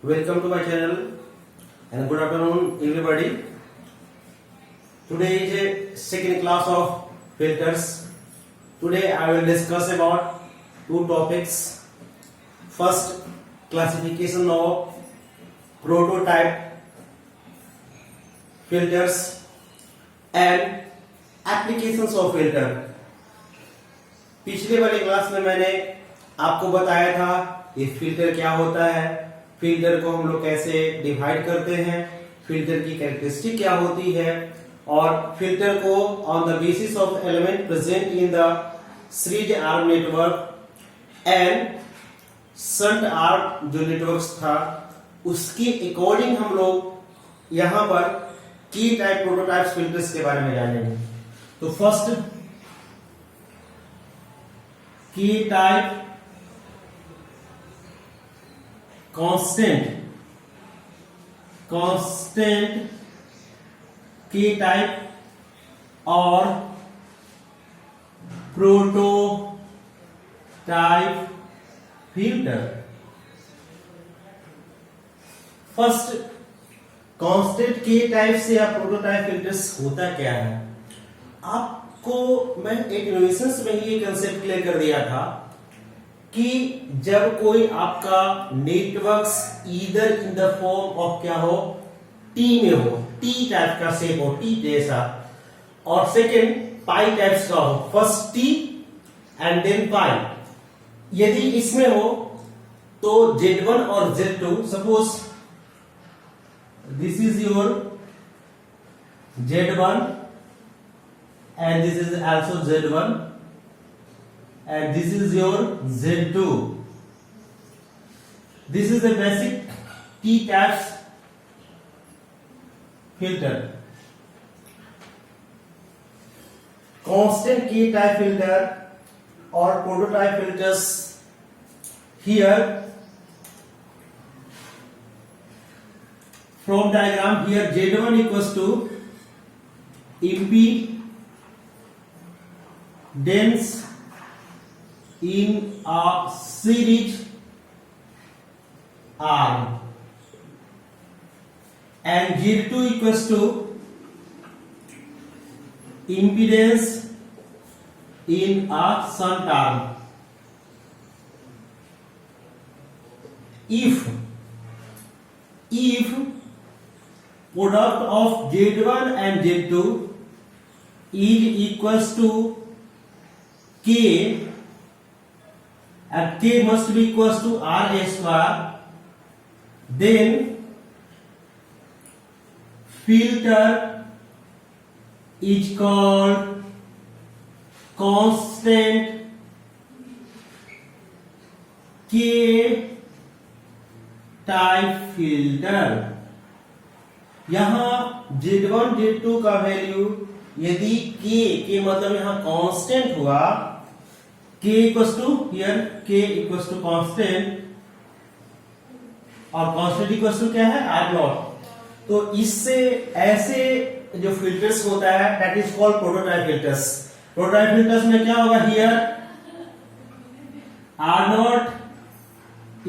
Welcome to my channel and good afternoon everybody. Today is a second class of filters. Today I will discuss about two topics. First, classification of prototype filters and applications of filter. पिछले वाली class में मैंने आपको बताया था ये filter क्या होता है, फिल्टर को हम लोग कैसे डिवाइड करते हैं, फिल्टर की कैरेक्टरिस्टिक क्या होती है और फिल्टर को on the basis of element present in the series arm network and shunt arm जो नेटवर्क्स था उसके अकॉर्डिंग हम लोग यहां पर की टाइप प्रोटोटाइप फिल्टर्स के बारे में जानेंगे। तो फर्स्ट की टाइप कांस्टेंट की टाइप और प्रोटोटाइप फिल्टर। फर्स्ट कांस्टेंट की टाइप से या प्रोटोटाइप फिल्टर्स होता क्या है, आपको मैं एक इनोवेशंस में ही कंसेप्ट क्लियर कर दिया था कि जब कोई आपका networks either in the form of क्या हो, टी में हो, टी टाइप का शेप हो, टी जैसा, और सेकेंड पाई टाइप्स का हो, first T and than pi. यदि इसमें हो तो Z1 और Z2, suppose this is your Z1 and this is also Z1 and this is your Z2. This is the basic T-types filter. Constant key type filter or prototype filters. Here from diagram, here Z1 equals to impedance in a series arm and Z2 equals to impedance in a shunt arm. If product of Z1 and Z2 is equals to K and K must be equals to R square, then filter is called constant K type filter. यहां Z1 Z2 का value यदि K मतलब यहां constant हुआ, K equals to here K equals to constant और constant equals to क्या है, R not. तो इससे ऐसे जो फिल्टर्स होता है that is called prototype filters. Prototype filters में क्या होगा, here R not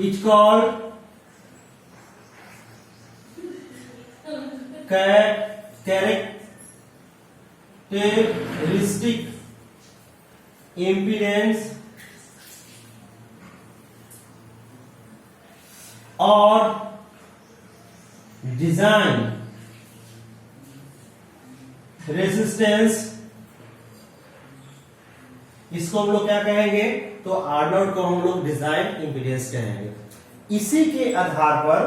is called characteristic impedance और डिजाइन रेजिस्टेंस, इसको हम लोग क्या कहेंगे, तो आर नॉट को हम लोग डिजाइन इम्पीडेंस कहेंगे। इसी के आधार पर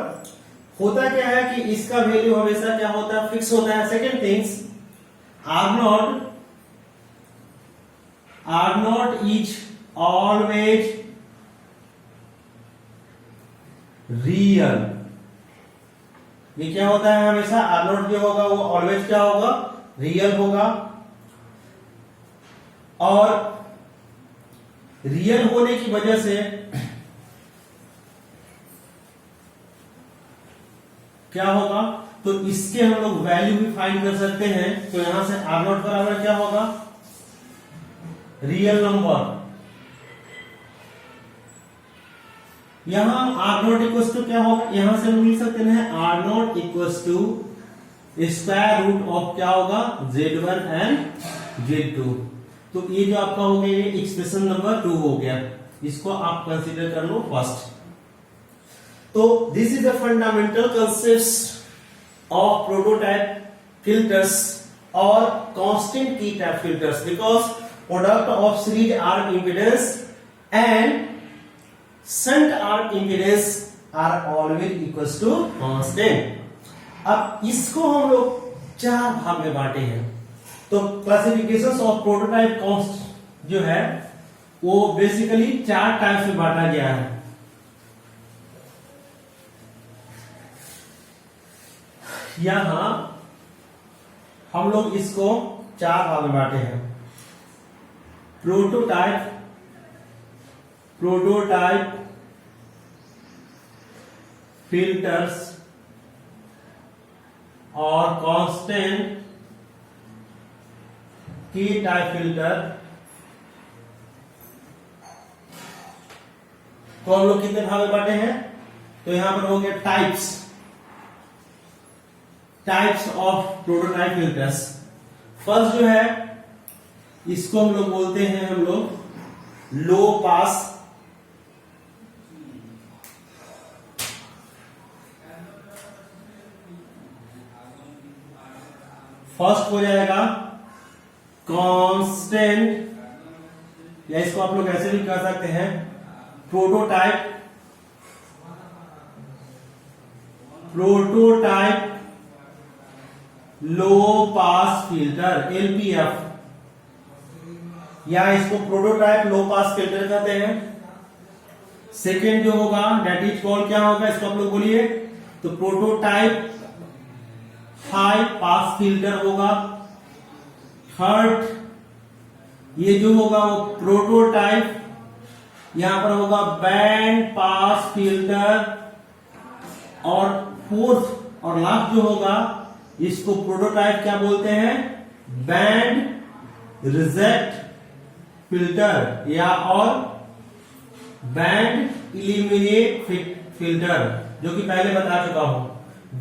होता क्या है कि इसका वैल्यू हमेशा क्या होता है, फिक्स होता है। Second things, R naught is always real. ये क्या होता है, हमेशा आर नॉट जो होगा वो ऑलवेज क्या होगा, रियल होगा। और रियल होने की वजह से क्या होगा, तो इसके हम लोग वैल्यू भी फाइंड कर सकते हैं। तो यहां से आर नॉट बराबर क्या होगा, रियल नंबर यहां आर नॉट इक्वल टू क्या होगा, यहां से हम लिख सकते हैं R naught equal to square root of क्या होगा Z1 एंड Z2। तो ये जो आपका हो गया ये एक्सप्रेशन नंबर 2 हो गया, इसको आप कंसीडर कर लो फर्स्ट। तो this is the fundamental concept of prototype filters or constant key type filters because product of series arc impedance and shunt arc impedance are always equals to constant। अब इसको हम लोग चार भाग में बांटे हैं। तो क्लासिफिकेशन ऑफ प्रोटोटाइप कॉन्स्ट जो है वो बेसिकली चार टाइप में बांटा गया है। यहां हम लोग इसको चार भाग में बांटे हैं। प्रोटोटाइप फिल्टर्स और कांस्टेंट की टाइप फिल्टर तो हम लोग कितने भाग में बांटे हैं, तो यहां पर हो गया types of prototype filters. First जो है इसको हम लोग बोलते हैं हम लोग लो पास फर्स्ट हो जाएगा कांस्टेंट, या इसको आप लोग ऐसे भी कर सकते हैं प्रोटोटाइप लो पास फिल्टर LPF, या इसको प्रोटोटाइप लो पास फिल्टर कहते हैं। सेकेंड जो होगा डेट इज कॉल्ड क्या होगा, इसको आप लोग बोलिए, तो प्रोटोटाइप हाई पास फिल्टर होगा। थर्ड ये जो होगा वो प्रोटोटाइप यहां पर होगा बैंड पास फिल्टर, और फोर्थ और लास्ट जो होगा इसको प्रोटोटाइप क्या बोलते हैं, बैंड रिजेक्ट फिल्टर या और बैंड इलिमिनेट फिल्टर, जो कि पहले बता चुका हूं।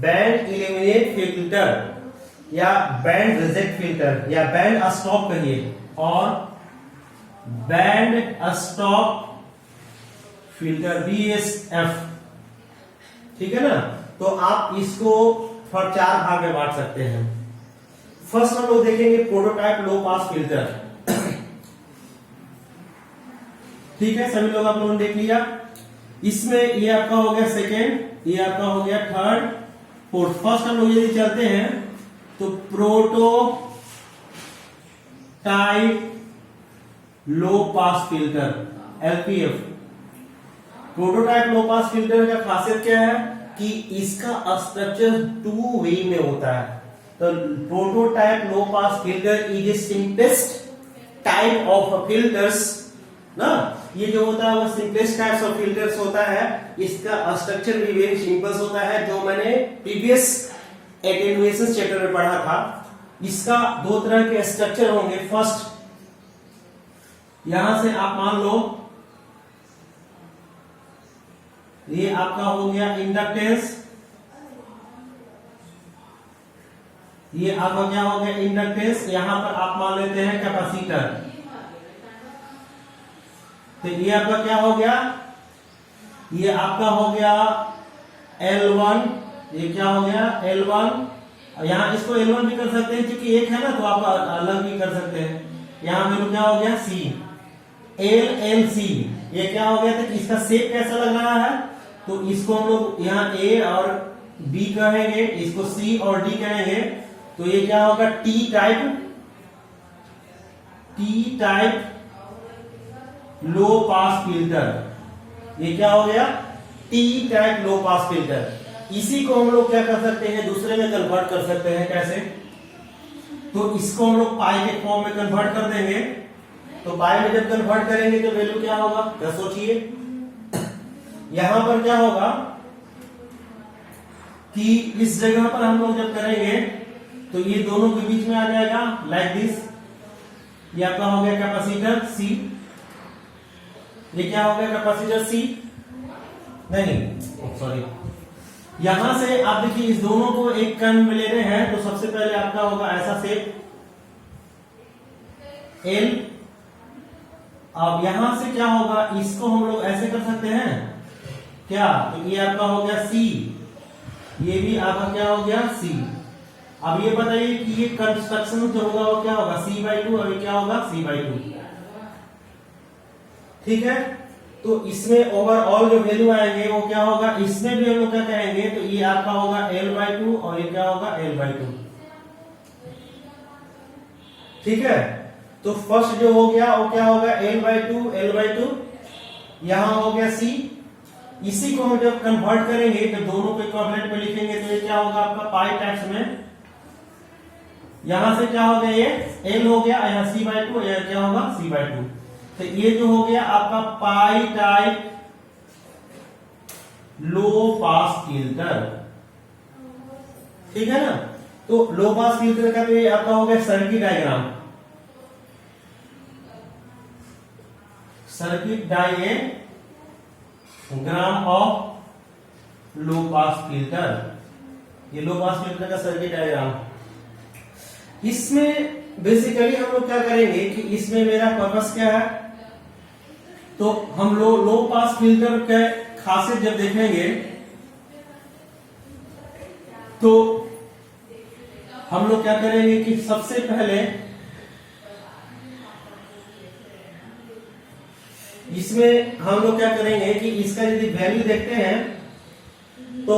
बैंड इलिमिनेट फिल्टर या बैंड रिजेक्ट फिल्टर या बैंड स्टॉप कहिए, और बैंड स्टॉप फिल्टर BSF, ठीक है ना। तो आप इसको फिर चार भाग में बांट सकते हैं। फर्स्ट हम लोग देखेंगे प्रोटोटाइप लो पास फिल्टर। ठीक है, सभी लोग आप लोगों ने देख लिया। इसमें ये आपका हो गया सेकेंड, ये आपका हो गया थर्ड, फोर्थ। फर्स्ट हम लोग यदि चलते हैं तो प्रोटोटाइप लो पास फिल्टर LPF। प्रोटोटाइप लो पास फिल्टर का खासियत क्या है कि इसका स्ट्रक्चर 2 वे में होता है। तो prototype low pass filter is a simplest type of filters ना। ये जो होता है वो सिंपलेस्ट टाइप्स ऑफ फिल्टर्स होता है। इसका स्ट्रक्चर भी वेरी सिंपल होता है, जो मैंने प्रीवियस एटेन्युएशन चैप्टर में पढ़ा था। इसका दो तरह के स्ट्रक्चर होंगे। फर्स्ट यहां से आप मान लो ये आपका हो गया इंडक्टेंस, ये आपका क्या हो गया इंडक्टेंस, यहां पर आप मान लेते हैं कैपेसिटर। तो ये आपका क्या हो गया, ये आपका हो गया L1, ये क्या हो गया L1। यहां इसको L1 भी कर सकते हैं क्योंकि एक है ना, तो आप अलग भी कर सकते हैं। यहां मेरे क्या हो गया C, LLC। ये क्या हो गया, तो इसका शेप कैसा लग रहा है, तो इसको हम लोग यहाँ A और B कहेंगे, इसको C और D कहेंगे। तो ये क्या होगा T टाइप लो पास फिल्टर। ये क्या हो गया T टाइप लो पास फिल्टर। इसी को हम लोग क्या कर सकते हैं, दूसरे में कन्वर्ट कर सकते हैं। कैसे, तो इसको हम लोग पाई के फॉर्म में कन्वर्ट कर देंगे। तो पाई में जब कन्वर्ट करेंगे तो वैल्यू क्या होगा, क्या सोचिए। यहां पर क्या होगा कि इस जगह पर हम लोग जब करेंगे तो ये दोनों के बीच में आ जाएगा लाइक दिस। ये आपका हो गया कैपेसिटर C, ये क्या हो गया कैपेसिटर C। नहीं सॉरी, यहां से आप देखिए इस दोनों को एक कर्व में ले रहे हैं, तो सबसे पहले आपका होगा ऐसा शेप एल। अब यहां से क्या होगा, इसको हम लोग ऐसे कर सकते हैं क्या, तो ये आपका हो गया सी, ये भी आपका क्या हो गया सी। अब ये बताइए कि ये कंस्ट्रक्शन जो होगा वो क्या होगा c/2, और ये क्या होगा c/2। ठीक है, तो इसमें ओवरऑल जो वैल्यू आएंगे वो क्या होगा, इसमें भी हम लोग क्या कहेंगे, तो ये आपका होगा l/2 और ये क्या होगा l/2। ठीक है, तो फर्स्ट जो हो गया वो क्या होगा l/2, यहां हो गया c। इसी को हम जब कन्वर्ट करेंगे तो दोनों को इक्विवेलेंट में लिखेंगे, तो ये क्या होगा आपका पाई टाइप्स में, यहां से क्या हो गया ये l हो गया, यहाँ c/2, यह क्या होगा c/2। तो ये जो हो गया आपका पाई टाइप लो पास फिल्टर। ठीक है ना, तो लो पास फिल्टर का तो ये आपका हो गया circuit diagram, circuit diagram of low pass filter. ये लो पास फिल्टर का सर्किट डायग्राम। इसमें बेसिकली हम लोग क्या करेंगे कि इसमें मेरा पर्पस क्या है, तो हम लोग लो पास फिल्टर के खासियत जब देखेंगे तो हम लोग क्या करेंगे कि सबसे पहले इसमें हम लोग क्या करेंगे कि इसका यदि वैल्यू देखते हैं तो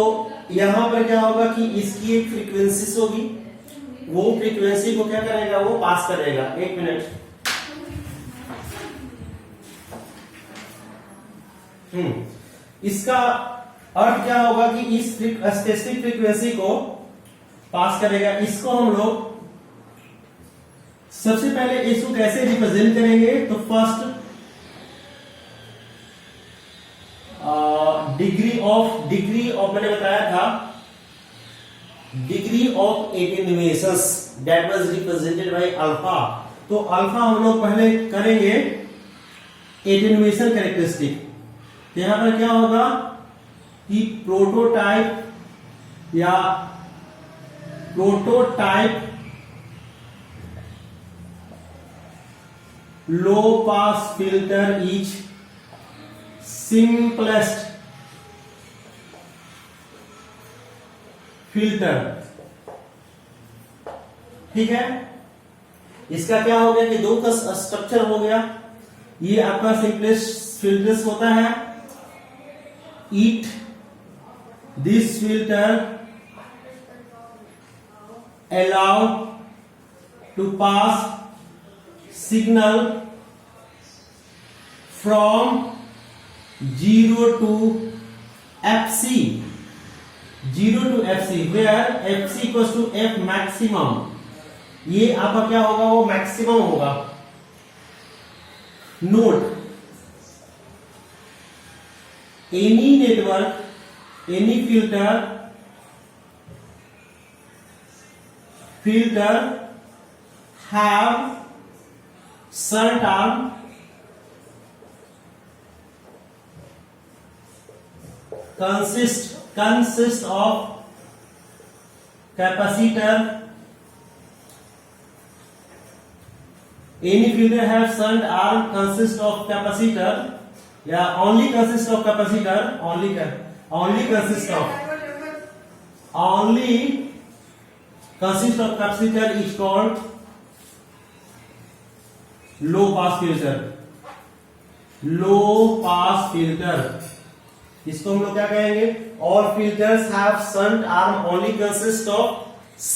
यहां पर क्या होगा कि इसकी एक फ्रीक्वेंसी होगी, वो फ्रीक्वेंसी को क्या करेगा, वो पास करेगा। एक मिनट, इसका अर्थ क्या होगा कि इस स्पेसिफिक फ्रीक्वेंसी को पास करेगा। इसको हम लोग सबसे पहले इसको कैसे रिप्रेजेंट करेंगे, तो फर्स्ट डिग्री ऑफ मैंने बताया था degree of attenuations that was represented by alpha. तो अल्फा हम लोग पहले करेंगे एटेन्यूएशन कैरेक्टरिस्टिक। तो यहां पर क्या होगा कि prototype low pass filter is simplest filter. ठीक है, इसका क्या हो गया कि दो का स्ट्रक्चर हो गया। ये आपका सिंपलेस्ट फिल्टर्स होता है। This filter allow to pass signal from 0 to fc, 0 to fc where fc equals to f maximum। ये आपका क्या होगा, वो मैक्सिमम होगा। Note, any network, any filter have certain consist of capacitor। Any filter have certain arm consist of capacitor, या only consist of capacitor, only consist of capacitor is called low pass filter। इसको हम लोग क्या कहेंगे, all filters have shunt arm only consist of C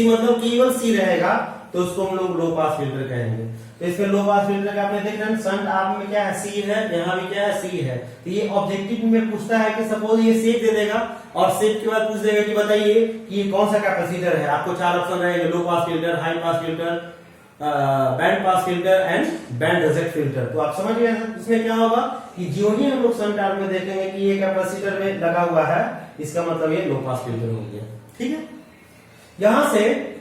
मतलब केवल C रहेगा, तो उसको हम लोग लो पास फिल्टर कहेंगे। तो इसमें लो पास फिल्टर का आपने देख रहे हैं शंट आर्म में क्या है, C है, यहाँ भी क्या है, C है। तो ये ऑब्जेक्टिव में पूछता है कि सपोज ये शेप दे देगा और शेप के बाद पूछ देगा कि बताइए कि ये कौन सा कैपेसिटर है। आपको चार ऑप्शन रहेंगे, low pass filter, high pass filter, band pass filter and band reject filter. तो आप समझ गए इसमें क्या होगा कि जो ही हम लोग शंट आर्म में देखेंगे कि ये कैपेसिटर में लगा हुआ है, इसका मतलब ये लो पास फिल्टर हो गया। ठीक है, यहां से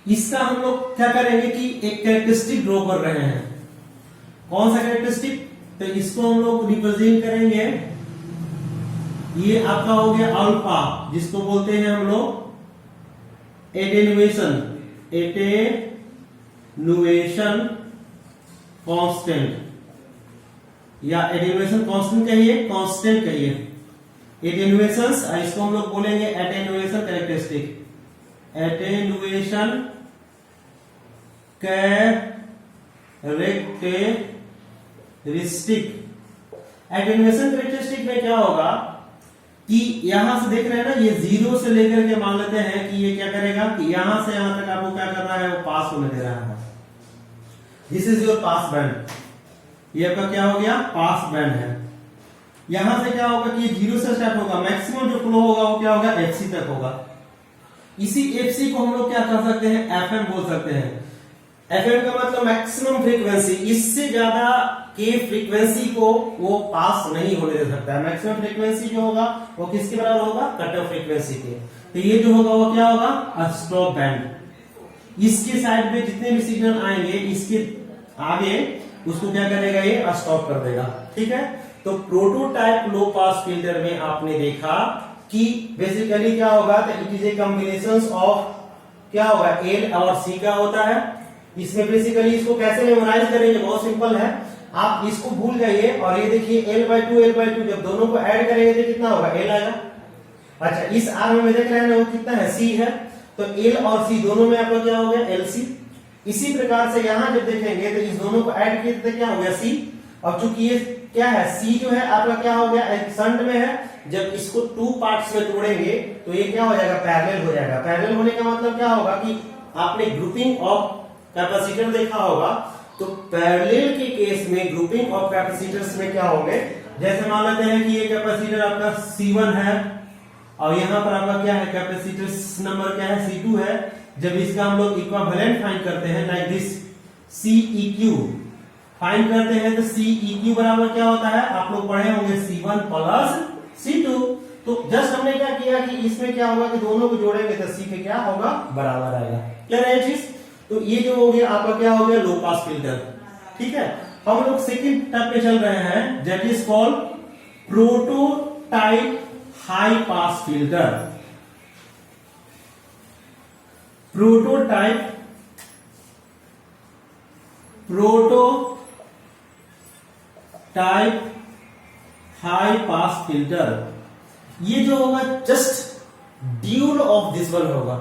इसका हम लोग क्या करेंगे कि एक कैरेक्टरिस्टिक ड्रॉ कर रहे हैं। कौन सा कैरेक्टरिस्टिक, तो इसको हम लोग रिप्रेजेंट करेंगे ये आपका हो गया अल्फा, जिसको बोलते हैं हम लोग एटेन्युएशन कांस्टेंट, या एटेन्युएशन कांस्टेंट कहिए, कांस्टेंट कहिए, एटेन्युएशन, इसको हम लोग बोलेंगे attenuation characteristic, attenuation characteristic. Attenuation characteristic में क्या होगा कि यहां से देख रहे हैं ना, ये 0 से लेकर के मान लेते हैं कि ये क्या करेगा कि यहां से यहां तक आपको क्या करना है, वो पास होने दे रहा है। This is your pass band, ये आपका क्या हो गया, पास बैंड है। यहां से क्या होगा कि ये 0 से स्टार्ट होगा, मैक्सिमम जो फ्लो होगा वो क्या होगा, FC तक होगा। इसी FC को हम लोग क्या कर सकते हैं, FM बोल सकते हैं। FM का मतलब मैक्सिमम फ्रीक्वेंसी, इससे ज्यादा के फ्रीक्वेंसी को वो पास नहीं होने दे सकता है। मैक्सिमम फ्रीक्वेंसी जो होगा वो किसके बराबर होगा, कट ऑफ फ्रीक्वेंसी के। तो ये जो होगा वो क्या होगा, स्टॉप बैंड। इसके साइड में जितने भी सिग्नल आएंगे इसके आगे उसको क्या करेगा, ये स्टॉप कर देगा। ठीक है, तो प्रोटोटाइप लो पास फिल्टर में आपने देखा कि बेसिकली क्या होगा, तो it is a combination of क्या होगा, L और C का होता है। इसमें बेसिकली इसको कैसे मेमोराइज करेंगे, बहुत सिंपल है, आप इसको भूल जाइए और ये देखिए L/2 जब दोनों को ऐड करेंगे तो कितना होगा, L आएगा। अच्छा, इस आर्म में देख रहे हैं ना, वो कितना है, C है, तो L और C दोनों में आपका क्या हो गया, LC। इसी प्रकार से यहां जब देखेंगे तो इस दोनों को ऐड किए तो क्या हो गया, C। और चूंकि ये क्या है, C जो है आपका क्या हो गया, एक शंट में है, जब इसको 2 पार्ट्स में तोड़ेंगे तो ये क्या हो जाएगा, पैरेलल हो जाएगा। पैरेलल होने का मतलब क्या होगा कि आपने ग्रुपिंग ऑफ कैपेसिटर देखा होगा, तो पैरेलल के केस में ग्रुपिंग ऑफ कैपेसिटर्स में क्या होंगे, जैसे मान लेते हैं कि ये कैपेसिटर आपका C1 है और यहां पर आपका क्या है, कैपेसिटर नंबर क्या है, C2 है। जब इसका हम लोग इक्विवेलेंट फाइंड करते हैं लाइक दिस, CEQ फाइंड करते हैं, तो CEQ बराबर क्या होता है, आप लोग पढ़े होंगे C1 प्लस C2। तो जस्ट हमने क्या किया कि इसमें क्या होगा कि दोनों को जोड़ेंगे तो C पे क्या होगा, बराबर आएगा। क्या है चीज, तो ये जो हो गया आपका क्या हो गया, लो पास फिल्टर। ठीक है, हम लोग सेकंड टाइप पे चल रहे हैं, that is called prototype high pass filter. Prototype high pass filter, ये जो होगा just dual of this one होगा।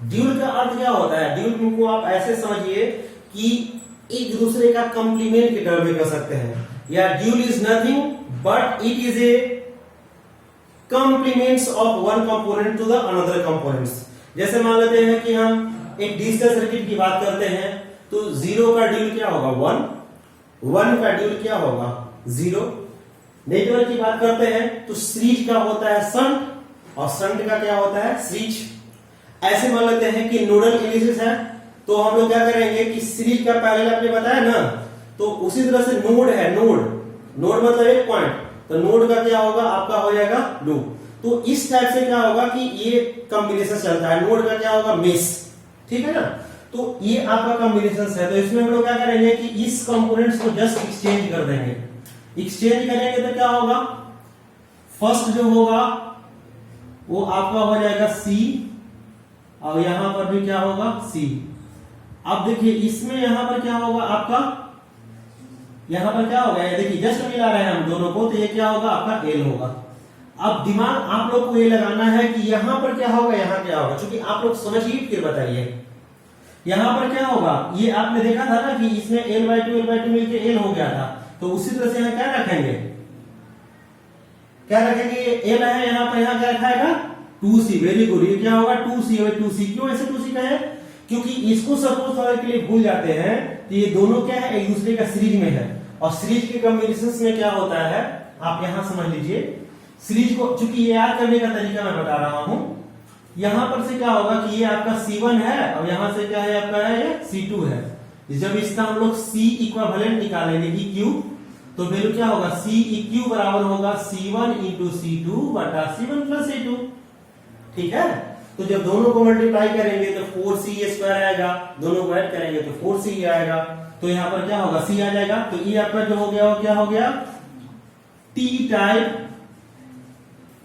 ड्यूल का अर्थ क्या होता है, ड्यूल को आप ऐसे समझिए कि एक दूसरे का कंप्लीमेंट के टर्म में कर सकते हैं, या dual is nothing but it is a complements of one component to the another components. जैसे मान लेते हैं कि हम एक डिजिटल सर्किट की बात करते हैं, तो 0 का ड्यूल क्या होगा, 1 का ड्यूल क्या होगा, 0। नेटवर्क की बात करते हैं तो सीरीज का होता है शंट, और शंट का क्या होता है, सीरीज। ऐसे मान लेते हैं कि नोडल एनालिसिस है, तो हम लोग क्या करेंगे कि सीरीज का पैरेलल आपने बताया ना, तो उसी तरह से नोड है, नोड मतलब एक पॉइंट, तो नोड का क्या होगा, आपका हो जाएगा लूप। तो इस टाइप से क्या होगा कि ये कॉम्बिनेशन चलता है, नोड का क्या होगा, मेश। ठीक है ना, तो ये आपका कॉम्बिनेशन है। तो इसमें हम लोग क्या करेंगे कि इस कंपोनेंट्स को जस्ट एक्सचेंज कर देंगे। एक्सचेंज करेंगे तो क्या होगा, फर्स्ट जो होगा वो आपका हो जाएगा C, और यहां पर भी क्या होगा, C। अब देखिए इसमें यहां पर क्या होगा आपका, यहां पर क्या होगा, ये देखिए जस्ट मिला रहे हैं हम दोनों को, तो ये क्या होगा आपका L होगा। अब दिमाग आप लोग को ये लगाना है कि यहां पर क्या होगा, यहां क्या होगा, क्योंकि आप लोग समझिए फिर बताइए यहां पर क्या होगा। ये आपने देखा था ना कि इसमें L/2 मिलके L हो गया था, तो उसी तरह से यहां क्या रखेंगे, L है यहां पर, यहां क्या रखाएगा, 2C। वेरी गुड, ये क्या होगा, 2C। 2C क्यों ऐसे 2C का है, क्योंकि इसको सपोज करने के लिए भूल जाते हैं, तो ये दोनों क्या है, एक दूसरे का सीरीज में है, और सीरीज के कॉम्बिनेशन में क्या होता है, आप यहां समझ लीजिए। सीरीज को चूंकि ये याद करने का तरीका मैं बता रहा हूं, यहां पर से क्या होगा कि ये आपका C1 है, और यहां से क्या है आपका है, ये C2 है। जब इसका हम लोग C इक्विवेलेंट निकालेंगे EQ, तो वैल्यू क्या होगा, CEQ बराबर होगा C1 इंटू C2 बटा C1 प्लस C2। ठीक है, तो जब दोनों को मल्टीप्लाई करेंगे तो 4C² आएगा, दोनों को ऐड करेंगे तो 4C आएगा, तो यहां पर क्या होगा, C आ जाएगा। तो ये आपका जो हो गया वो क्या हो गया, T टाइप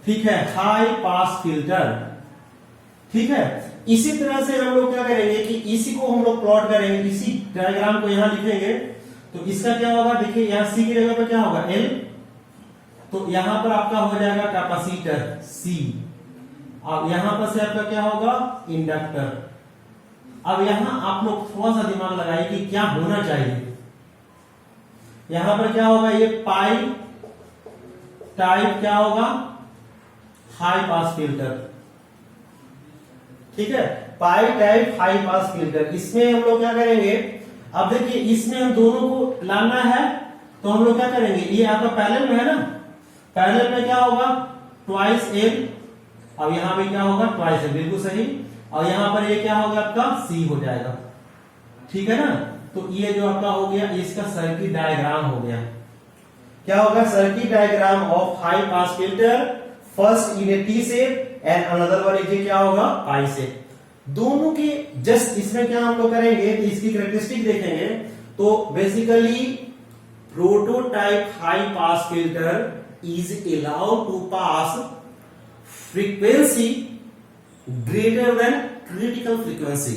ठीक है, हाई पास फिल्टर। ठीक है, इसी तरह से हम लोग क्या करेंगे कि इसी को हम लोग प्लॉट करेंगे, इसी डायग्राम को यहां लिखेंगे। तो इसका क्या होगा, देखिए यहां सी की जगह पर क्या होगा, एल, तो यहां पर आपका हो जाएगा कैपेसिटर सी। अब यहां पर से आपका क्या होगा, इंडक्टर। अब यहां आप लोग थोड़ा सा दिमाग लगाइए कि क्या होना चाहिए। यहां पर क्या होगा, ये पाई टाइप क्या होगा, हाई पास फिल्टर। ठीक है, पाई टाइप हाई पास फिल्टर। इसमें हम लोग क्या करेंगे, अब देखिए इसमें हम दोनों को लाना है, तो हम लोग क्या करेंगे, ये आपका पैरेलल में है ना, पैरेलल में क्या होगा, ट्वाइस एल। अब यहां पे क्या होगा, ट्वाइस एल, बिल्कुल सही। और यहां पर ये क्या होगा, आपका सी हो जाएगा। ठीक है ना, तो ये जो आपका हो गया, इसका सर्किट डायग्राम हो गया। क्या होगा, circuit diagram of high pass filter, first in A T shape and another one is क्या होगा, पाई शेप। दोनों के जस्ट इसमें क्या हम लोग करेंगे, तो इसकी कैरेक्टरिस्टिक देखेंगे। तो basically prototype high pass filter is allowed to pass frequency greater than critical frequency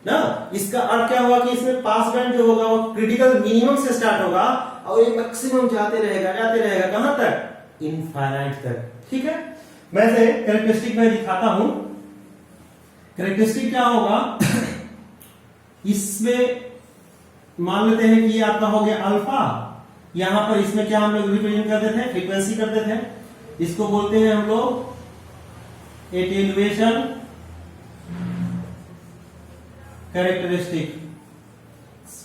ना। इसका अर्थ क्या होगा कि इसमें पास बैंड जो होगा वो क्रिटिकल मिनिमम से स्टार्ट होगा और ये मैक्सिमम जाते रहेगा कहां तक, इनफाइनाइट तक। ठीक है, मैं से कैरेक्टरिस्टिक में दिखाता हूं। कैरेक्टरिस्टिक क्या होगा, इसमें मान लेते हैं कि ये आपका हो गया अल्फा। यहां पर इसमें क्या हम लोग रिप्रेजेंट करते थे, फ्रीक्वेंसी करते थे। इसको बोलते हैं हम लोग एटेन्युएशन कैरेक्टरिस्टिक।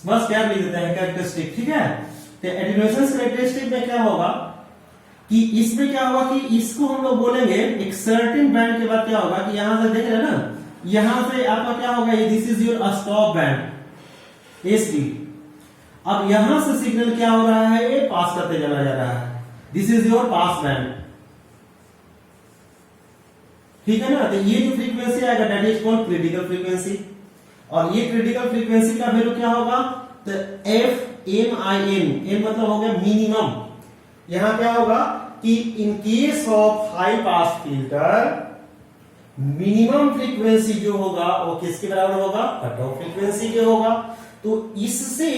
बस क्या लिख देते हैं, कैरेक्टरिस्टिक। ठीक है, तो एटेन्युएशन कैरेक्टरिस्टिक में क्या होगा कि इसमें क्या होगा कि इसको हम लोग बोलेंगे एक सर्टेन बैंड के बाद क्या होगा कि यहां से देख रहे हैं ना, यहां से आपका क्या होगा, ये this is your stop band SD. अब यहां से सिग्नल क्या हो रहा है, ये पास करते चला जा रहा है, this is your pass band. ठीक है ना, तो ये जो फ्रीक्वेंसी आएगा that is called critical frequency. और ये क्रिटिकल फ्रीक्वेंसी का वैल्यू क्या होगा, तो F M I N, M मतलब हो गया मिनिमम। यहां क्या होगा कि in case of high pass filter minimum frequency जो होगा वो किसके बराबर होगा, कट ऑफ फ्रीक्वेंसी के होगा। तो इससे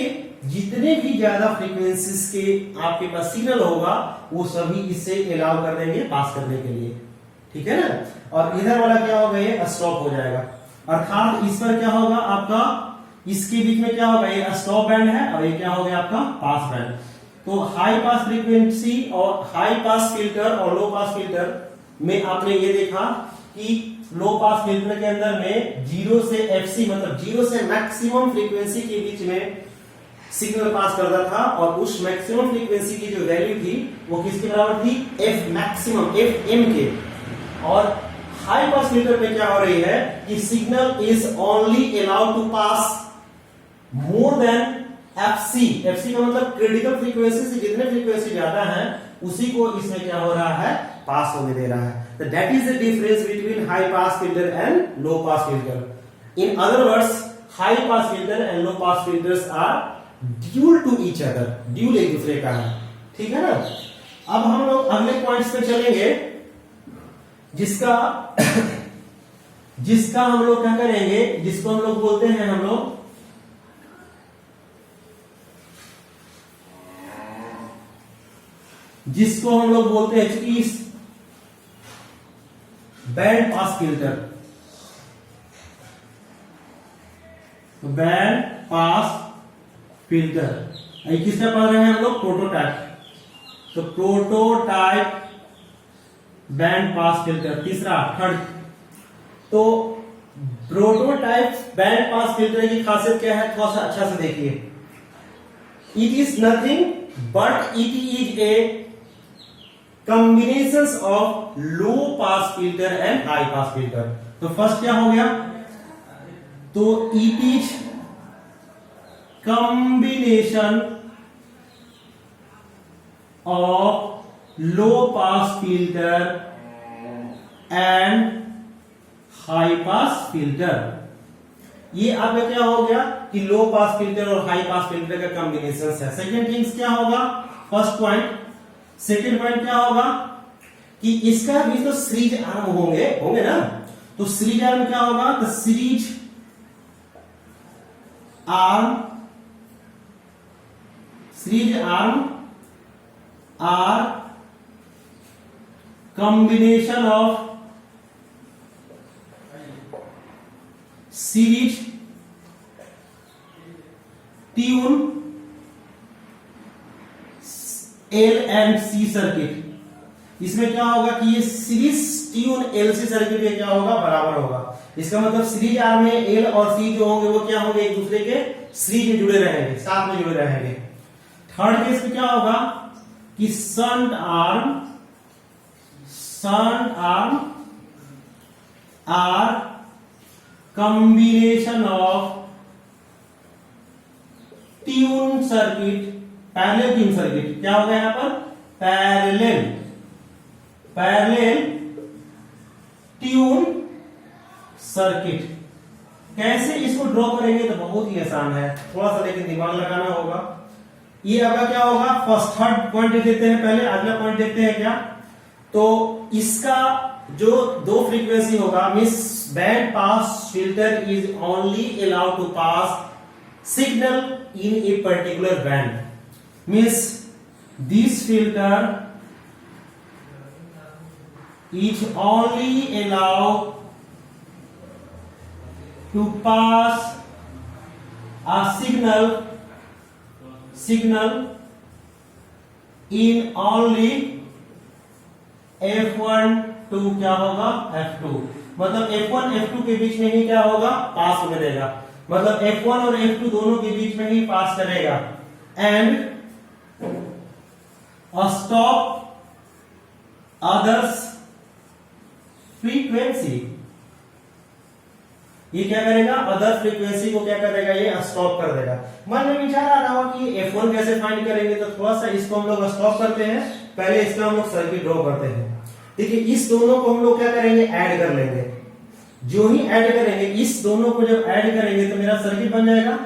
जितने भी ज्यादा फ्रीक्वेंसीज के आपके पास सिग्नल होगा वो सभी इससे अलाउ कर देंगे पास करने के लिए। ठीक है ना, और इधर वाला क्या होगा, ये स्टॉप हो जाएगा। अर्थात इस पर क्या होगा आपका, इसके बीच में क्या होगा, ये स्टॉप बैंड है और ये क्या हो गया आपका पास बैंड। तो हाई पास फ्रीक्वेंसी और हाई पास फिल्टर और लो पास फिल्टर में आपने ये देखा कि लो पास फिल्टर के अंदर में 0 से एफसी मतलब 0 से मैक्सिमम फ्रीक्वेंसी के बीच में सिग्नल पास करता था, और उस मैक्सिमम फ्रीक्वेंसी की जो वैल्यू थी वो किसके बराबर थी, एफ मैक्सिमम, एफ एम के। और हाई पास फिल्टर में क्या हो रही है कि signal is only allowed to pass more than FC. FC का मतलब क्रिटिकल फ्रीक्वेंसी से जितने फ्रीक्वेंसी ज्यादा है उसी को इसमें क्या हो रहा है, पास होने दे रहा है। तो that is the difference between high pass filter and low pass filter. In other words, high pass filter and low pass filters are dual to each other, dual एक दूसरे का है। ठीक है ना, अब हम लोग अगले पॉइंट्स पे चलेंगे, जिसका हम लोग क्या करेंगे, जिसको हम लोग बोलते हैं हम लोग चूंकि band pass filter, band pass filter ये किसका पढ़ रहे हैं हम लोग, प्रोटोटाइप। तो प्रोटोटाइप बैंड पास फिल्टर, तीसरा थर्ड। तो प्रोटोटाइप बैंड पास फिल्टर की खासियत क्या है, थोड़ा सा अच्छा से देखिए। It is nothing but it is A combinations of low pass filter and high pass filter। तो फर्स्ट क्या हो गया, तो it is combination of low pass filter and high pass filter। ये आपका क्या हो गया कि लो पास फिल्टर और हाई पास फिल्टर का कॉम्बिनेशन है। सेकेंड थिंग्स क्या होगा, फर्स्ट पॉइंट। सेकेंड पॉइंट क्या होगा कि इसका भी तो सीरीज आर्म होंगे ना, तो सीरीज आर्म क्या होगा, तो series arm are combination of series tune L and C circuit. इसमें क्या होगा कि ये series tune L C circuit में क्या होगा, बराबर होगा। इसका मतलब सीरीज आर्म में एल और सी जो होंगे वो क्या होंगे, एक दूसरे के सीरीज में जुड़े रहेंगे, साथ में जुड़े रहेंगे। थर्ड केस में क्या होगा कि shunt arm are combination of tune circuit, parallel tune circuit. क्या होगा यहां पर, पैरेलल ट्यून सर्किट। कैसे इसको ड्रॉ करेंगे, तो बहुत ही आसान है, थोड़ा सा लेकिन दिमाग लगाना होगा। ये आपका क्या होगा, फर्स्ट थर्ड पॉइंट देखते हैं, पहले अगला पॉइंट देखते हैं क्या। तो इसका जो दो फ्रीक्वेंसी होगा, means band pass filter is only allowed to pass signal in a particular band, means this filter is only allowed to pass a signal in only F1 to क्या होगा, F2। मतलब F1 F2 के बीच में ही क्या होगा, पास होने देगा। मतलब F1 और F2 दोनों के बीच में ही पास करेगा। एंड स्टॉप अदर्स फ्रीक्वेंसी, ये क्या करेगा, अदर फ्रीक्वेंसी को क्या करेगा, ये स्टॉप कर देगा। मन में विचार आ रहा हो कि F1 कैसे फाइंड करेंगे, तो थोड़ा सा इसको हम लोग स्टॉप करते हैं, पहले इसका हम लोग सर्किट ड्रॉ करते हैं। देखिए इस दोनों को हम लोग क्या करेंगे, ऐड कर लेंगे। जो ही ऐड करेंगे, इस दोनों को जब ऐड करेंगे तो मेरा सर्किट बन जाएगा।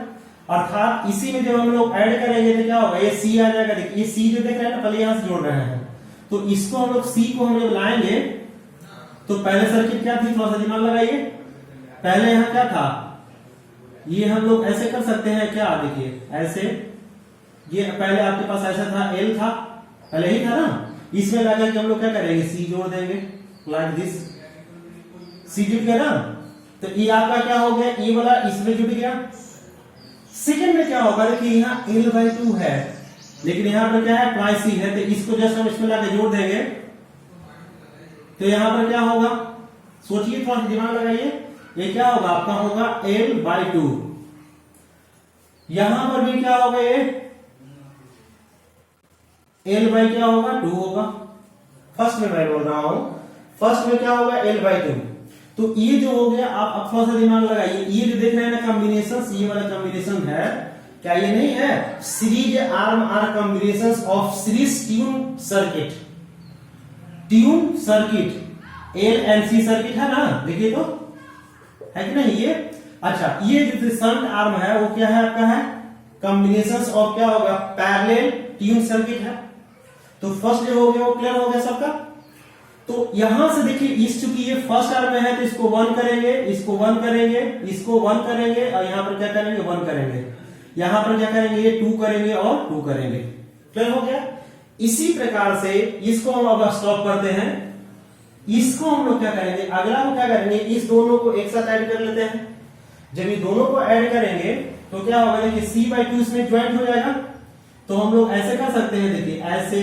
अर्थात इसी में जब हम लोग ऐड करेंगे तो क्या होगा, ये सी आ जाएगा। देखिए ये सी जो देख रहे हैं ना, पहले यहां से जोड़ रहे हैं, तो इसको हम लोग सी को हम जब लाएंगे तो पहले सर्किट क्या थी, थोड़ा सा दिमाग लगाइए। पहले यहां क्या था, ये हम लोग ऐसे कर सकते हैं क्या, देखिए ऐसे, ये पहले आपके पास ऐसा था, एल था, पहले ही था ना। इसमें लगा कि हम लोग क्या करेंगे, सी जोड़ देंगे, लाइक दिस, सी जुड़ गया ना, तो ये आपका क्या हो गया, ये वाला इसमें जुड़ गया। सेकंड में क्या होगा, देखिए यहाँ L/2 है, लेकिन यहाँ पर क्या है, ट्वाइस ही है, तो इसको जैसे हम इसमें लाके जोड़ देंगे तो यहां पर क्या होगा, सोचिए, थोड़ा सा दिमाग लगाइए। ये क्या होगा, आपका होगा L/2। यहां पर भी क्या होगा, ये L/ क्या होगा, 2 होगा। फर्स्ट में मैं बोल रहा हूं, फर्स्ट में क्या होगा, L/2। तो ये जो हो गया, आप अब थोड़ा सा दिमाग लगाइए। ये जो देख रहे हैं ना कॉम्बिनेशन, ये वाला कॉम्बिनेशन है, क्या ये नहीं है, series arm are combination of series tune circuit. Tune circuit L and C circuit है ना, देखिए तो है कि नहीं ये। अच्छा, ये जो शंट आर्म है वो क्या है, आपका है कॉम्बिनेशन ऑफ क्या होगा, पैरेलल ट्यून सर्किट है। तो फर्स्ट जो हो गया वो क्लियर हो गया सबका। तो यहां से देखिए, इस चूंकि ये फर्स्ट आर्म में है तो इसको 1 करेंगे, इसको 1 करेंगे, इसको 1 करेंगे, और यहां पर क्या करेंगे, 1 करेंगे। यहां पर क्या करेंगे, ये 2 करेंगे और 2 करेंगे। क्लियर हो गया। इसी प्रकार से इसको हम अब स्टॉप करते हैं। इसको हम लोग क्या करेंगे, अगला हम क्या करेंगे, इस दोनों को एक साथ ऐड कर लेते हैं। जब ये दोनों को ऐड करेंगे तो क्या होगा, देखिए C/2 इसमें ज्वाइंट हो जाएगा। तो हम लोग ऐसे कर सकते हैं, देखिए ऐसे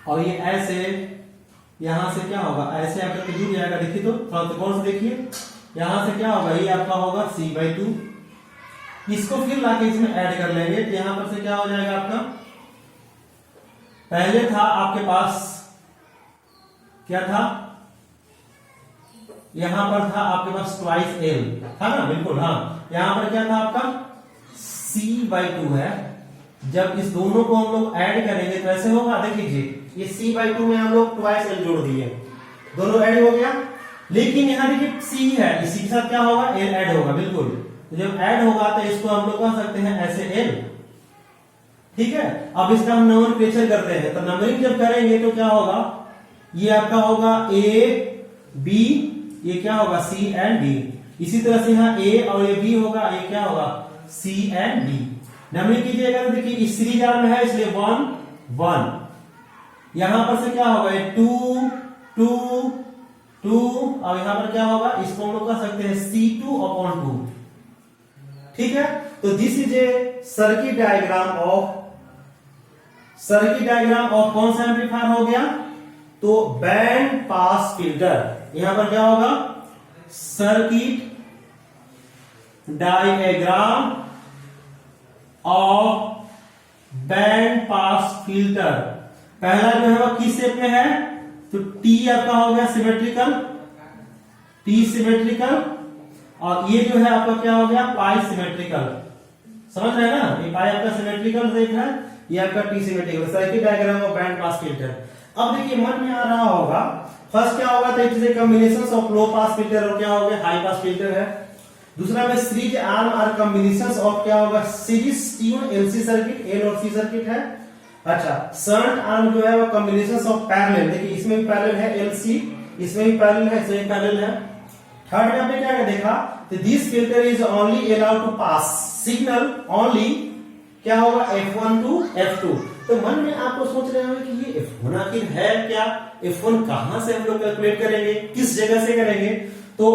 और ये ऐसे, यहां से क्या होगा, ऐसे आपका जुड़ जाएगा। देखिए तो थोड़ा गौर से देखिए, यहां से क्या होगा, ये आपका होगा C/2। इसको फिर लाके इसमें ऐड कर लेंगे, तो यहां पर से क्या हो जाएगा आपका, पहले था आपके पास क्या था, यहां पर था आपके पास ट्वाइस एल था ना, बिल्कुल हाँ। यहां पर क्या था आपका, C/2 है। जब इस दोनों को हम लोग ऐड करेंगे तो ऐसे होगा, देखिए ये C/2 में हम लोग ट्वाइस एल जोड़ दिए, दोनों ऐड हो गया। लेकिन यहां देखिए C है, इसी के साथ क्या होगा, एल ऐड होगा, बिल्कुल। तो जब ऐड होगा तो इसको हम लोग कह सकते हैं ऐसे एल, ठीक है। अब इसका हम नंबरिंग करते हैं, तो नंबरिंग जब करेंगे तो क्या होगा, ये आपका होगा ए बी, ये क्या होगा सी एंड डी। इसी तरह से यहाँ ए और ये बी होगा, ये क्या होगा सी एंड डी। नंबरिंग कीजिएगा तो देखिए इस सीरीज आर में है इसलिए 1 1, यहां पर से क्या होगा ये 2 2 2, और यहां पर क्या होगा इसको हम लोग कह सकते हैं C2/2। ठीक है, तो this is a circuit diagram of कौन सा एम्पलीफायर हो गया, तो बैंड पास फिल्टर। यहां पर क्या होगा circuit diagram of band pass filter. पहला जो है वो किस शेप में है, तो टी आपका हो गया सिमेट्रिकल, टी सिमेट्रिकल, और ये जो है आपका क्या हो गया पाई सिमेट्रिकल। समझ रहे हैं ना, ये पाई आपका सिमेट्रिकल शेप है, ये आपका T symmetrical. Circuit diagram of band pass filter. अब देखिए मन में आ रहा होगा फर्स्ट क्या होगा, तो it is a combination of low pass filter और क्या हो गया हाई पास फिल्टर है। दूसरा में series arm are combination of क्या होगा series tune LC circuit, L और सी सर्किट है। अच्छा, शंट आर्म जो है वो कॉम्बिनेशन ऑफ पैरेलल, देखिए इसमें भी पैरेलल है एलसी, इसमें भी पैरेलल है, इसमें भी पैरेलल है। थर्ड में आपने क्या देखा, तो this filter is only allowed to pass signal only क्या होगा F1 टू F2। तो मन में आपको सोच रहे होंगे कि ये F1 आखिर है क्या, F1 कहां से हम लोग कैलकुलेट करेंगे, किस जगह से करेंगे। तो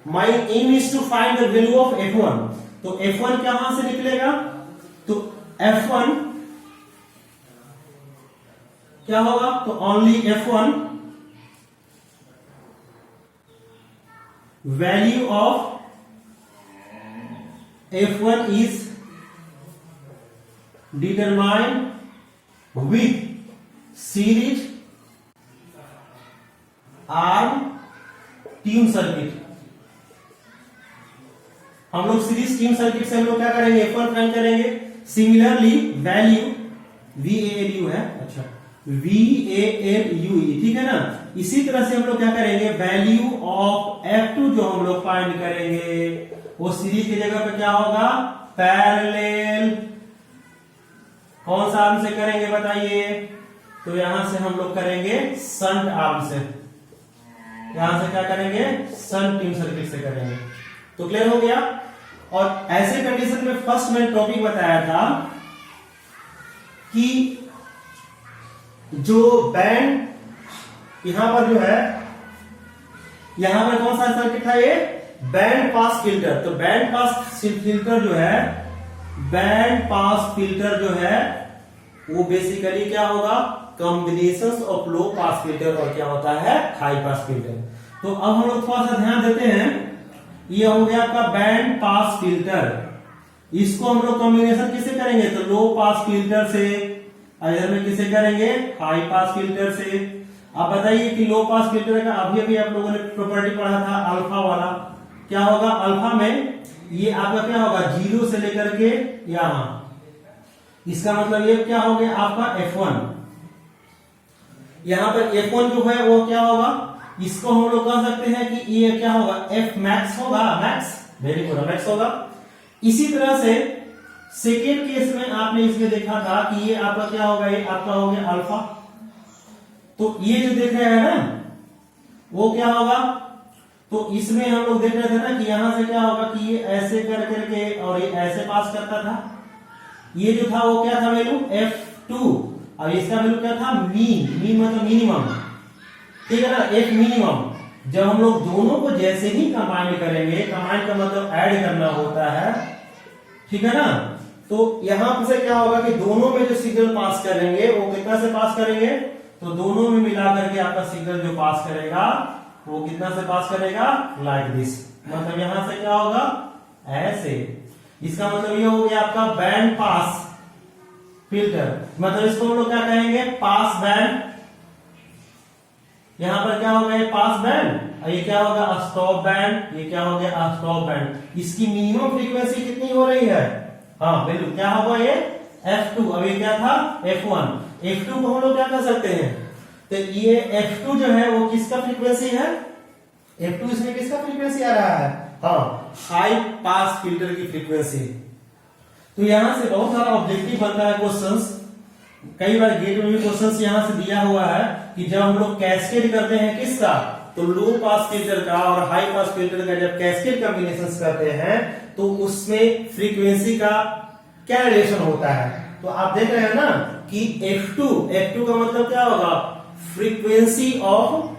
my aim is to find the value of F1। तो F1 कहां से निकलेगा, तो F1 क्या होगा, तो only F1 value of F1 is determined with series arm tune circuit. हम लोग सीरीज ट्यून सर्किट से हम लोग क्या करेंगे F1 फाइंड करेंगे। सिमिलरली वैल्यू VALU है, अच्छा VALU, ठीक है ना। इसी तरह से हम लोग क्या करेंगे वैल्यू ऑफ F2 जो हम लोग फाइंड करेंगे वो सीरीज की जगह पे क्या होगा पैरेलल। कौन सा आर्म से करेंगे बताइए, तो यहां से हम लोग करेंगे शंट आर्म से, यहां से क्या करेंगे शंट ट्यून सर्किट से करेंगे। तो क्लियर हो गया। और ऐसे कंडीशन में फर्स्ट मैंने टॉपिक बताया था कि जो बैंड यहां पर जो है, यहां पर कौन सा सर्किट था ये बैंड पास फिल्टर। तो बैंड पास फिल्टर जो है, बैंड पास फिल्टर जो है वो बेसिकली क्या होगा combination of low pass filter और क्या होता है हाई पास फिल्टर। तो अब हम लोग थोड़ा सा ध्यान देते हैं, ये हो गया आपका बैंड पास फिल्टर, इसको हम लोग कॉम्बिनेशन किसे करेंगे, तो लो पास फिल्टर से, इधर में किसे करेंगे हाई पास फिल्टर से। अब बताइए कि लो पास फिल्टर का अभी अभी आप लोगों ने प्रॉपर्टी पढ़ा था अल्फा वाला, क्या होगा अल्फा में ये आपका क्या होगा 0 से लेकर के यहां, इसका मतलब ये क्या हो गया आपका F1। यहां पर F1 जो है वो क्या होगा, इसको हम लोग कह सकते हैं कि ये क्या होगा F मैक्स होगा, मैक्स, वेरी गुड मैक्स होगा। इसी तरह से सेकेंड केस में आपने इसमें देखा था कि ये आपका क्या होगा, ये आपका हो गया अल्फा। तो ये जो देख रहे हैं ना वो क्या होगा, तो इसमें हम लोग देख रहे थे ना कि यहां से क्या होगा कि ये ऐसे कर करके और ये ऐसे पास करता था, ये जो था वो क्या था वैल्यू F2, और इसका वैल्यू क्या था मीन मतलब मिनिमम, ठीक है ना एक मिनिमम। जब हम लोग दोनों को जैसे ही कंबाइन करेंगे, कंबाइन का मतलब ऐड करना होता है, ठीक है ना। तो यहां से क्या होगा कि दोनों में जो सिग्नल पास करेंगे वो कितना से पास करेंगे, तो दोनों में मिला करके आपका सिग्नल जो पास करेगा वो कितना से पास करेगा लाइक दिस, मतलब यहां से क्या होगा ऐसे। इसका मतलब ये हो गया आपका बैंड पास फिल्टर, मतलब इसको हम लोग क्या कहेंगे पास बैंड। यहां पर क्या होगा ये पास बैंड, और ये क्या होगा स्टॉप बैंड, ये क्या हो गया स्टॉप बैंड। इसकी मिनिमम फ्रीक्वेंसी कितनी हो रही है, हाँ बिल्कुल क्या होगा ये F2, अब ये क्या था F1। F2 को हम लोग क्या कर सकते हैं, तो ये F2 जो है वो किसका फ्रीक्वेंसी है, F2 इसमें किसका फ्रीक्वेंसी आ रहा है, हाँ हाई पास फिल्टर की फ्रीक्वेंसी। तो यहां से बहुत सारा ऑब्जेक्टिव बनता है क्वेश्चंस कई बार गेट में भी क्वेश्चन यहाँ से दिया हुआ है कि जब हम लोग कैस्केड करते हैं किसका, तो लो पास फिल्टर का और हाई पास फिल्टर का जब कैस्केड कॉम्बिनेशन करते हैं तो उसमें फ्रीक्वेंसी का क्या रिलेशन होता है। तो आप देख रहे हैं ना कि F2 का मतलब क्या होगा, फ्रीक्वेंसी ऑफ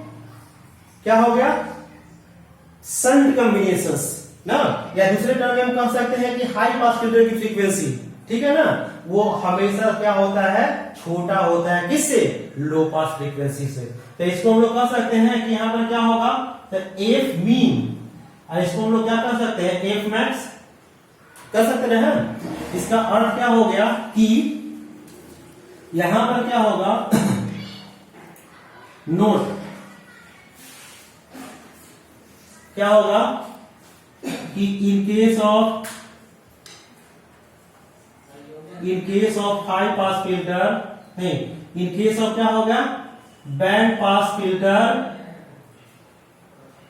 क्या हो गया, शंट कॉम्बिनेशंस ना, या दूसरे टर्म में हम कह सकते हैं कि हाई पास फिल्टर की फ्रीक्वेंसी, ठीक है ना, वो हमेशा क्या होता है, छोटा होता है किससे, लो पास फ्रीक्वेंसी से। तो इसको हम लोग कह सकते हैं कि यहां पर क्या होगा, तो एफ मीन, और इसको हम लोग क्या कर सकते हैं, एफ मैक्स कर सकते हैं। इसका अर्थ क्या हो गया कि यहां पर क्या होगा, नोट क्या होगा कि in case of high pass filter, नहीं, इन केस ऑफ क्या होगा, बैंड पास फिल्टर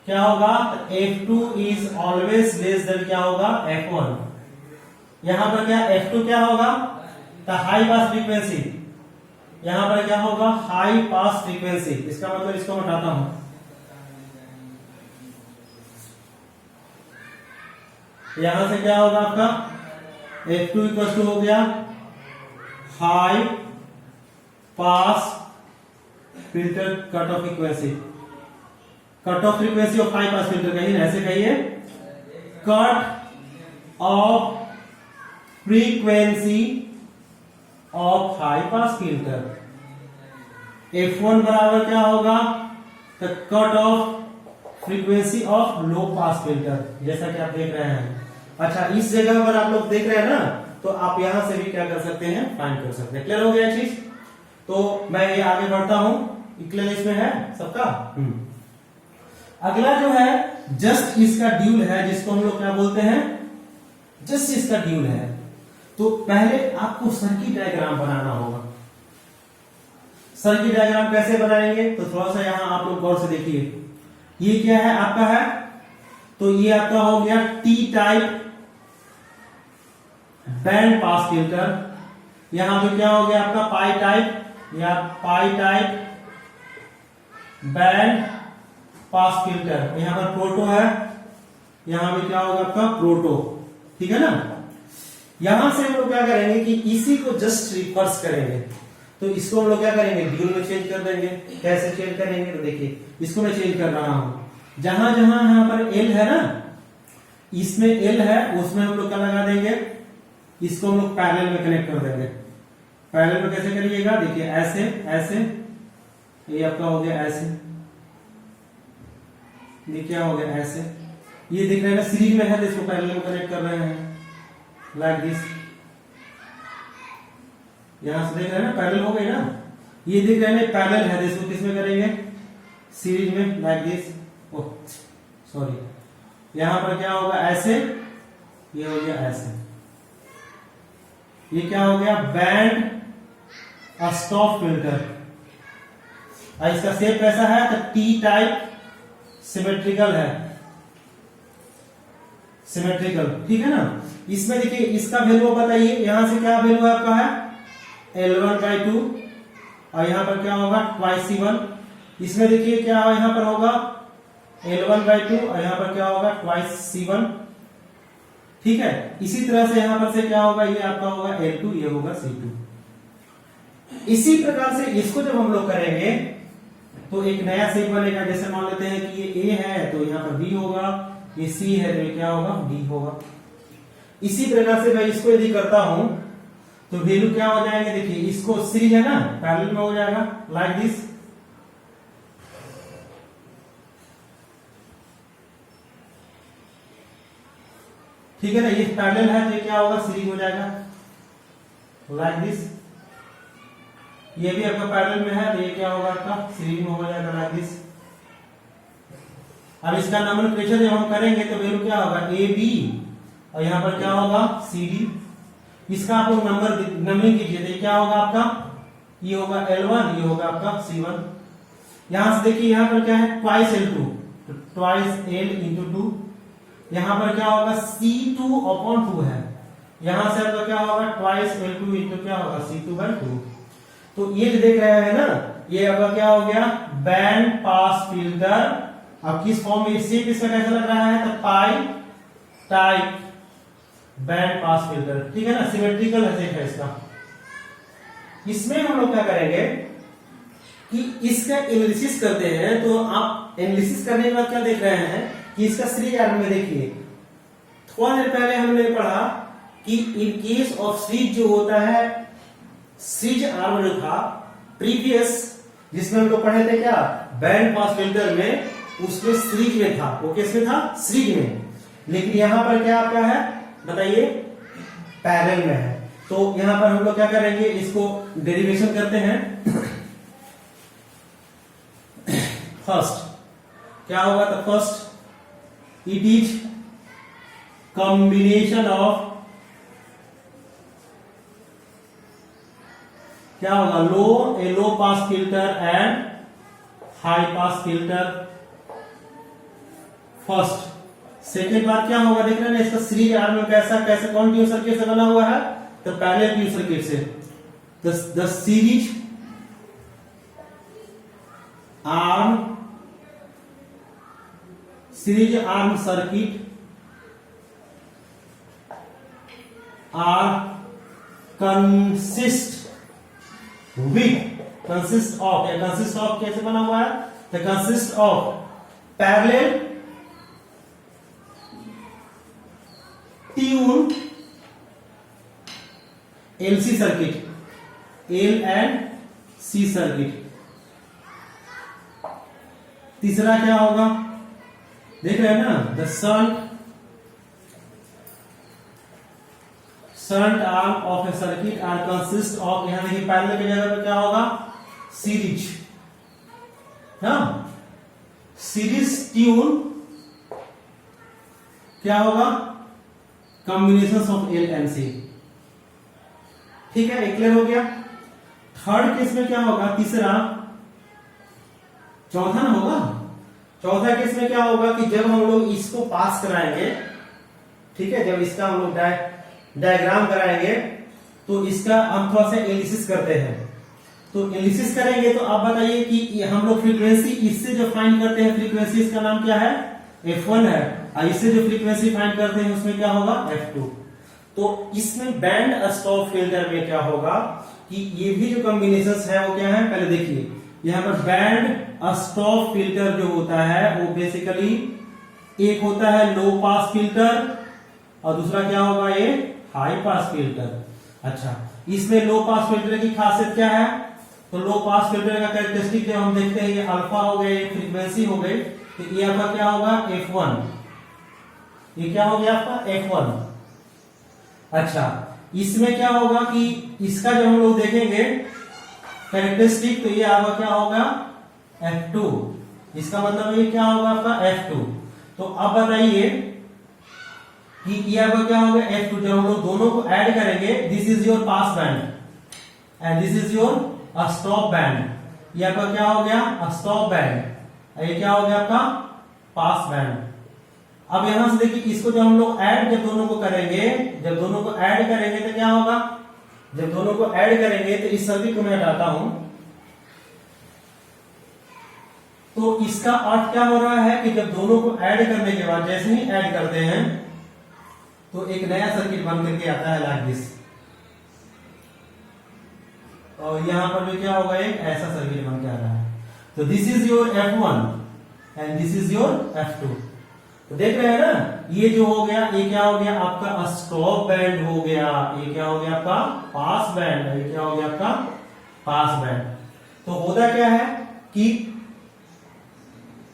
क्या होगा, F2 is always less than क्या होगा, F1। यहां पर क्या F2 क्या होगा, तो हाई पास फ्रीक्वेंसी, यहां पर क्या होगा, हाई पास फ्रीक्वेंसी। इसका मतलब इसको हटाता हूं, यहां से क्या होगा आपका F2 इक्वल टू हो गया high pass filter cut off frequency, cut off frequency of high pass filter, कहिए ऐसे कहिए, cut off frequency of high pass filter. F1 बराबर क्या होगा, तो cut off frequency of low pass filter, जैसा कि आप देख रहे हैं। अच्छा, इस जगह पर आप लोग देख रहे हैं ना, तो आप यहां से भी क्या कर सकते हैं, फाइंड कर सकते हैं। क्लियर हो गया चीज। तो मैं ये आगे बढ़ता हूं, क्लियर इसमें है सबका। अगला जो है जस्ट इसका ड्यूल है, जिसको हम लोग क्या बोलते हैं, जस्ट इसका ड्यूल है। तो पहले आपको सर्किट डायग्राम बनाना होगा। सर्किट डायग्राम कैसे बनाएंगे, तो थोड़ा सा यहां आप लोग गौर से देखिए। ये क्या है आपका है, तो ये आपका हो गया T type band pass filter. यहां पे क्या हो गया आपका पाई टाइप, या पाई टाइप बैंड पास फिल्टर। यहां पर प्रोटो है, यहां पे क्या होगा आपका प्रोटो, ठीक है ना। यहां से हम लोग क्या करेंगे कि इसी को जस्ट रिवर्स करेंगे। तो इसको हम लोग क्या करेंगे, ड्यूल में चेंज कर देंगे। कैसे चेंज करेंगे, तो देखिए इसको मैं चेंज कर रहा हूं। जहां जहां यहां पर एल है ना, इसमें एल है, उसमें हम लोग क्या लगा देंगे, इसको हम लोग पैरेलल में कनेक्ट कर देंगे। पैरेलल में कैसे करिएगा, देखिए ऐसे ऐसे, ये आपका हो गया ऐसे, ये क्या हो गया ऐसे, ये दिख रहा है ना सीरीज में है, तो इसको पैरेलल में कनेक्ट कर रहे हैं लाइक दिस। यहां से देख रहे हैं ना, पैरेलल हो गई ना, ये दिख रहा है ना पैरेलल है, इसको किस में करेंगे, सीरीज में लाइक दिस। ओह सॉरी, यहां पर क्या होगा ऐसे, ये हो गया ऐसे। ये क्या हो गया, बैंड स्टॉप फिल्टर। और इसका शेप कैसा है, तो टी टाइप सिमेट्रिकल है, सिमेट्रिकल, ठीक है ना। इसमें देखिए इसका वैल्यू बताइए, यहां से क्या वैल्यू आपका है, L1/2, और यहां पर क्या होगा ट्वाइस C1। इसमें देखिए क्या यहां पर होगा L1/2, और यहां पर क्या होगा ट्वाइस C1, ठीक है। इसी तरह से यहां पर से क्या होगा, ये आपका होगा L2, ये होगा C2। इसी प्रकार से इसको जब हम लोग करेंगे तो एक नया शेप बनेगा। जैसे मान लेते हैं कि ये A है, तो यहां पर B होगा, ये C है, तो ये क्या होगा D होगा। इसी प्रकार से मैं इसको यदि करता हूं तो वैल्यू क्या हो जाएंगे, देखिए इसको सीरीज है ना, पैरेलल में हो जाएगा लाइक दिस। ठीक है ना, ये पैरेलल है, तो क्या होगा सीरीज हो जाएगा लाइक दिस। ये भी आपका पैरेलल में है, तो ये क्या होगा आपका सीरीज में हो जाएगा लाइक दिस। अब इसका नोमेनक्लेचर जब हम करेंगे तो वैल्यू क्या होगा ए बी, और यहां पर क्या होगा सी डी। इसका आप लोग नंबरिंग कीजिए, तो क्या होगा आपका, ये होगा L1, ये होगा आपका C1। यहां से देखिए यहां पर क्या है ट्वाइस L2, तो ट्वाइस L इंटू 2। यहां पर क्या होगा C2/2 है, यहां से आपका क्या होगा ट्वाइस L2 इंटू क्या होगा C2/2। तो ये जो देख रहे हैं ना, ये आपका क्या हो गया, बैंड पास फिल्टर। अब किस फॉर्म में, शेप इसका कैसा लग रहा है, तो पाई टाइप बैंड पास फिल्टर, ठीक है ना, सिमेट्रिकल शेप है इसका। इसमें हम लोग क्या करेंगे कि इसका एनालिसिस करते हैं। तो आप एनालिसिस करने के बाद क्या देख रहे हैं कि इसका सीरीज आर्म में देखिए, थोड़ा देर पहले हमने पढ़ा कि इन केस ऑफ सीरीज जो होता है, सीरीज आर्म जो था प्रीवियस जिसमें हम लोग पढ़े थे क्या, बैंड पास फिल्टर में, उसमें सीरीज में था, वो किसमें था, सीरीज में। लेकिन यहां पर क्या आपका है बताइए, पैरेलल में है। तो यहां पर हम लोग क्या करेंगे, इसको डेरिवेशन करते हैं। फर्स्ट क्या होगा, तो first it is combination of, क्या होगा, low pass filter and high pass filter first. Second बात क्या होगा, देख रहे हैं ना इसका सीरीज आर्म में कैसा कैसे कौन ट्यूब सर्किट से बना हुआ है, तो पहले ट्यूब सर्किट से, the series arm circuit are consist of, या कंसिस्ट ऑफ कैसे बना हुआ है, तो consist of parallel tune LC circuit, L and C circuit. तीसरा क्या होगा, देख रहे हैं ना, the shunt arm of a circuit are consist of, यहां देखिए पैरेलल की जगह पे क्या होगा, सीरीज, हाँ, सीरीज ट्यून क्या होगा, कॉम्बिनेशन ऑफ एल एंड सी, ठीक है, क्लियर हो गया। थर्ड केस में क्या होगा, तीसरा, चौथा ना होगा, चौथा केस में क्या होगा कि जब हम लोग इसको पास कराएंगे, ठीक है, जब इसका हम लोग डायग्राम कराएंगे, तो इसका हम थोड़ा सा एनालिसिस करते हैं। तो एनालिसिस करेंगे तो आप बताइए कि हम लोग फ्रीक्वेंसी इससे जो फाइंड करते हैं, फ्रीक्वेंसी इसका नाम क्या है, F1 है, और इससे जो फ्रीक्वेंसी फाइंड करते हैं उसमें क्या होगा, F2। तो इसमें बैंड स्टॉप फिल्टर में क्या होगा कि ये भी जो कॉम्बिनेशंस है वो क्या है, पहले देखिए यहां पर बैंड स्टॉप फिल्टर जो होता है वो बेसिकली एक होता है लो पास फिल्टर और दूसरा क्या होगा, ये हाई पास फिल्टर। अच्छा, इसमें लो पास फिल्टर की खासियत क्या है, तो लो पास फिल्टर का कैरेक्टरिस्टिक जब हम देखते हैं, ये अल्फा हो गए, फ्रीक्वेंसी हो गई, तो ये आपका क्या होगा, F1, ये क्या हो गया आपका F1। अच्छा, इसमें क्या होगा कि इसका जब हम लोग देखेंगे कैरेक्टरिस्टिक, तो ये आपका क्या होगा, F2, इसका मतलब ये क्या होगा आपका F2। तो अब बताइए कि ये आपका क्या होगा, F2। जब हम लोग दोनों को ऐड करेंगे, this is your pass band and this is your stop band, ये आपका क्या हो गया, स्टॉप बैंड, ये क्या हो गया आपका पास बैंड। अब यहां से देखिए इसको जब हम लोग ऐड, जब दोनों को करेंगे, जब दोनों को ऐड करेंगे तो क्या होगा, जब दोनों को ऐड करेंगे तो इस सर्किट को मैं हटाता हूं, तो इसका अर्थ क्या हो रहा है कि जब दोनों को ऐड करने के बाद, जैसे ही ऐड करते हैं तो एक नया सर्किट बन करके आता है लाइक दिस, और यहां पर भी क्या होगा, एक ऐसा सर्किट बन के आ रहा है। तो this is your F1 and this is your F2। तो देख रहे हैं ना, ये जो हो गया, ये क्या हो गया आपका स्टॉप बैंड हो गया, ये क्या हो गया आपका पास बैंड, ये क्या हो गया आपका पास बैंड। तो होता क्या है कि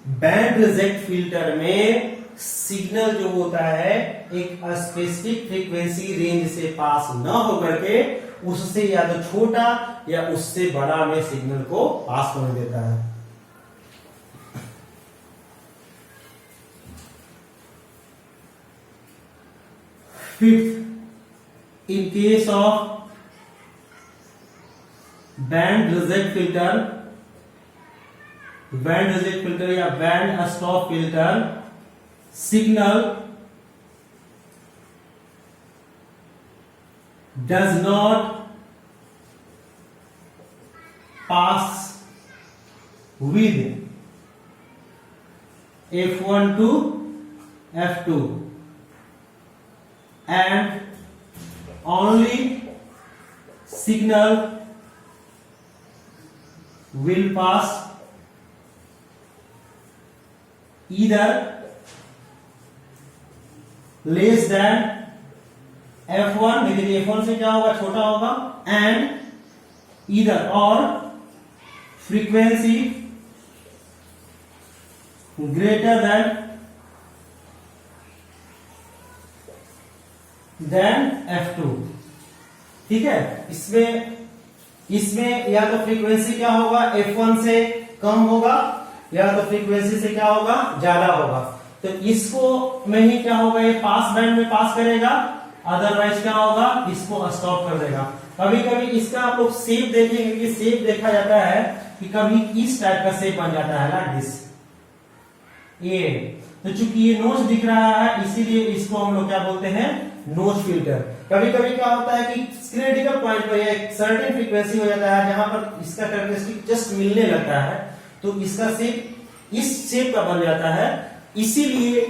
बैंड रिजेक्ट फिल्टर में सिग्नल जो होता है एक स्पेसिफिक फ्रीक्वेंसी रेंज से पास न होकर के उससे या तो छोटा या उससे बड़ा में सिग्नल को पास होने देता है। Fifth, in case of band reject filter या band stop filter, signal does not pass with F1 to F2 and only signal will pass either less than F1, देखिए F1 से क्या होगा, छोटा होगा, and either और frequency greater than F2। ठीक है, इसमें या तो फ्रीक्वेंसी क्या होगा, F1 से कम होगा या तो फ्रीक्वेंसी से क्या होगा, ज्यादा होगा। तो इसको में ही क्या होगा, ये पास बैंड में पास करेगा, अदरवाइज क्या होगा, इसको स्टॉप कर देगा। कभी कभी इसका आप लोग शेप देखेंगे कि शेप देखा जाता है कि कभी इस टाइप का शेप बन जाता है, लाइक दिस ये। तो चूंकि ये नोच दिख रहा है इसीलिए इसको हम लोग क्या बोलते हैं, नोच फिल्टर। कभी कभी क्या होता है कि क्रिटिकल पॉइंट पर एक सर्टेन फ्रीक्वेंसी हो जाता है जहां पर इसका कैरेक्टरिस्टिक जस्ट मिलने लगता है, तो इसका शेप इस शेप का बन जाता है। इसीलिए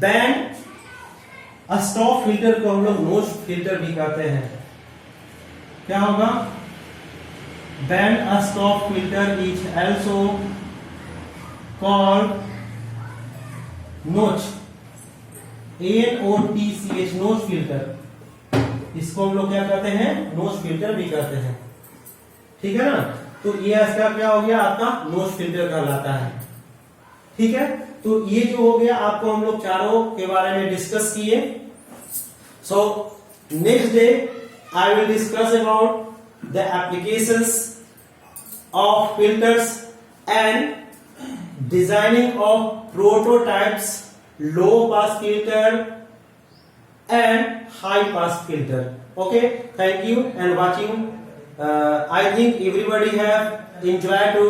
बैंड स्टॉप फिल्टर को हम लोग नोच फिल्टर भी कहते हैं। क्या होगा, band stop filter is also called नोच, NOTCH, नोच फिल्टर। इसको हम लोग क्या कहते हैं, नोच फिल्टर भी कहते हैं। ठीक है ना, तो ये इसका क्या हो गया, आपका नोच फिल्टर कहलाता है। ठीक है, तो ये जो हो गया आपको हम लोग चारों के बारे में डिस्कस किए। So next day I will discuss about the applications of filters and designing of prototypes, low pass filter and high pass filter. Okay, thank you and watching. I think everybody have enjoyed to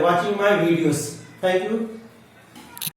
watching my videos. Thank you.